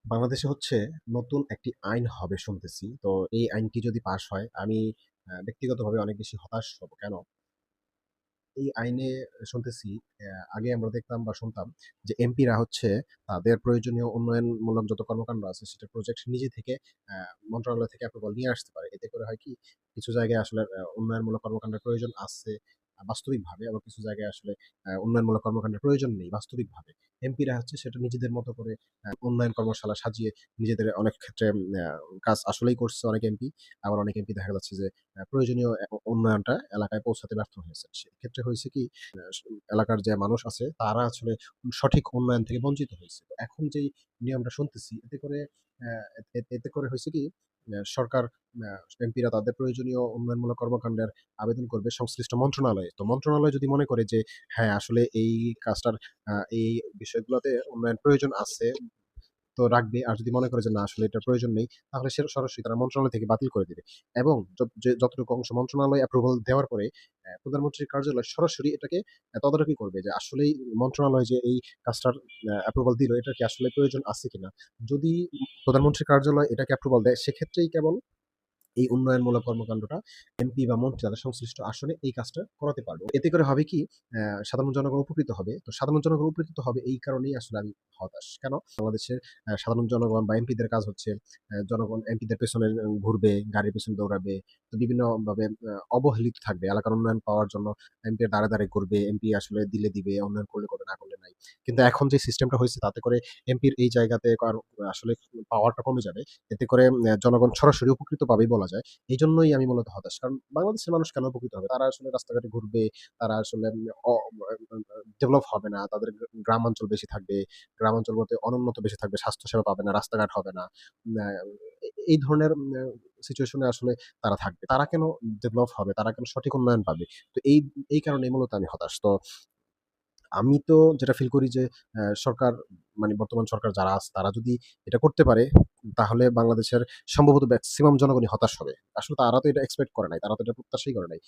বাংলাদেশে হচ্ছে নতুন একটি আইন হবে শুনতেছি। তো এই আইনটি যদি পাস হয় আমি ব্যক্তিগতভাবে অনেক বেশি হতাশ হব। কেন? এই আইনে শুনতেছি আগে আমরা দেখতাম বা শুনতাম যে এমপিরা হচ্ছে তাদের প্রয়োজনীয় উন্নয়নমূলক যত কর্মকাণ্ড আছে সেটা প্রজেক্ট নিজে থেকে মন্ত্রণালয় থেকে অ্যাপ্রুভাল নিয়ে আসতে পারে। এতে করে হয় কি কিছু জায়গায় আসলে উন্নয়নমূলক কর্মকাণ্ডের প্রয়োজন আছে বাস্তবিকভাবে, আবার কিছু জায়গায় আসলে উন্নয়নমূলক কর্মকাণ্ডের প্রয়োজন নেই বাস্তবিকভাবে। এমপিরা হচ্ছে সেটা নিজেদের মতো করে উন্নয়ন কর্মশালা সাজিয়ে নিজেদের অনেক ক্ষেত্রে কাজ আসলেই করছে অনেক এমপি। আবার অনেক এমপি দেখা যাচ্ছে যে প্রয়োজনীয় উন্নয়নটা এলাকায় পৌঁছাতে ব্যর্থ হয়েছে। সেক্ষেত্রে হয়েছে কি আ স এলাকার যে মানুষ আছে তারা আসলে সঠিক উন্নয়ন থেকে বঞ্চিত হয়েছে। তো এখন যেই নিয়মটা শুনতেছি এতে করে অ্যা এতে করে হইছে কি সরকার আ এমপিরা তাদের প্রয়োজনীয় উন্নয়নমূলক কর্মকাণ্ডের আবেদন করবে সংশ্লিষ্ট মন্ত্রণালয়ে। তো মন্ত্রণালয় যদি মনে করে যে হ্যাঁ, আসলে এই কাজটার এই বিষয়গুলোতে উন্নয়ন প্রয়োজন আছে তো রাখবে। আর যদি মনে করে যে না আসলে এটার প্রয়োজন নেই, তাহলে সে সরাসরি তারা মন্ত্রণালয় থেকে বাতিল করে দিবে। এবং যতটুকু অংশ মন্ত্রণালয় অ্যাপ্রুভাল দেওয়ার পরে প্রধানমন্ত্রীর কার্যালয় সরাসরি এটাকে তদারকি করবে যে আসলেই মন্ত্রণালয় যে এই কাজটার অ্যাপ্রুভাল দিল এটার কি আসলে প্রয়োজন আছে কিনা? যদি প্রধানমন্ত্রীর কার্যালয় এটাকে অ্যাপ্রুভাল দেয় সেক্ষেত্রেই কেবল এই উন্নয়নমূলক কর্মকাণ্ডটা এমপি বা মন্ত্রী তাদের সংশ্লিষ্ট আসনে এই কাজটা করাতে পারবে। এতে করে হবে কি সাধারণ জনগণ উপকৃত হবে। তো সাধারণ জনগণ উপকৃত হবে এই কারণেই আসলে আমি হতাশ। কেন? বাংলাদেশের সাধারণ জনগণ বা এমপিদের কাজ হচ্ছে জনগণ এমপিদের পেছনে ঘুরবে, গাড়ির পেছনে দৌড়াবে। তো বিভিন্নভাবে অবহেলিত থাকবে। এলাকার উন্নয়ন পাওয়ার জন্য এমপির দাঁড়ায়, দাঁড়ায় ঘুরবে। এমপি আসলে দিলে দিবে, উন্নয়ন করলে করবে, না করলে নাই। কিন্তু এখন যে সিস্টেমটা হয়েছে তাতে করে এমপির এই জায়গাতে আসলে পাওয়ারটা কমে যাবে। এতে করে জনগণ সরাসরি উপকৃত পাবেই বলা যায়। এজন্যই আমি মূলত হতাশ। কারণ বাংলাদেশের মানুষ কেন উপকৃত হবে? তারা আসলে রাস্তাঘাটে ঘুরবে, তারা আসলে অ ডেভেলপ হবে না। তাদের গ্রামাঞ্চল বেশি থাকবে। গ্রামাঞ্চল বলতে অনুন্নত বেশি থাকবে। স্বাস্থ্যসেবা পাবে না, রাস্তাঘাট হবে না। আ এই ধরনের সিচুয়েশন এ আসলে তারা থাকবে। তারা কেন ডেভেলপ হবে? তারা কেন সঠিক উন্নয়ন পাবে? তো এই কারণেই মূলত আমি হতাশ। তো আমি তো যেটা ফিল করি যে সরকার মানে বর্তমান সরকার যারা আছে তারা যদি এটা করতে পারে তাহলে বাংলাদেশের সম্ভবত মেক্সিমাম জনগণই হতাশ হবে। আসলে তারা তো এটা এক্সপেক্ট করে নাই। তারা তো এটা প্রত্যাশাই করে নাই।